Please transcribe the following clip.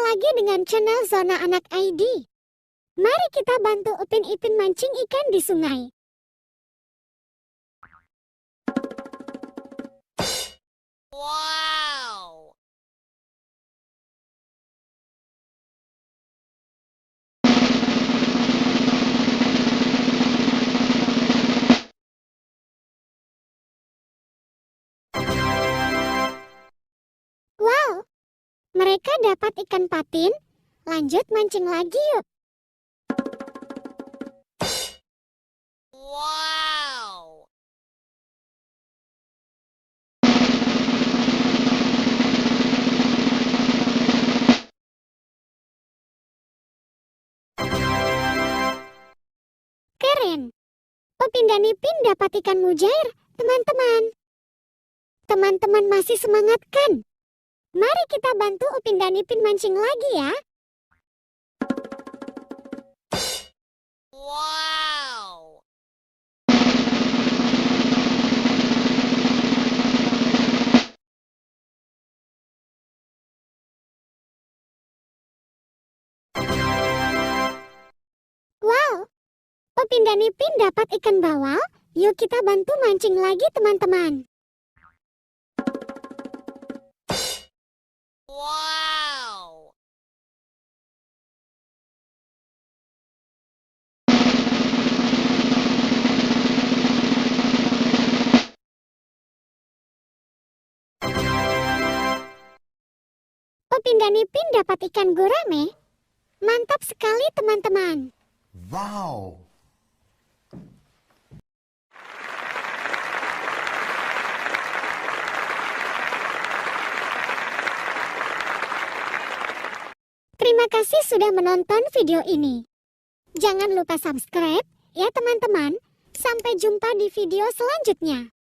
lagi dengan channel Zona Anak ID. Mari kita bantu Upin Ipin mancing ikan di sungai. Wow! Wow, mereka dapat ikan patin. Lanjut mancing lagi yuk. Wow! Keren. Upin dan Ipin dapat ikan mujair, teman-teman. Teman-teman masih semangat kan? Mari kita bantu Upin dan Ipin mancing lagi ya. Wow! Wow, Upin dan Ipin dapat ikan bawal. Yuk kita bantu mancing lagi teman-teman. Wow! Upin dan Ipin dapat ikan gurame. Mantap sekali teman-teman. Wow! Terima kasih sudah menonton video ini. Jangan lupa subscribe ya teman-teman. Sampai jumpa di video selanjutnya.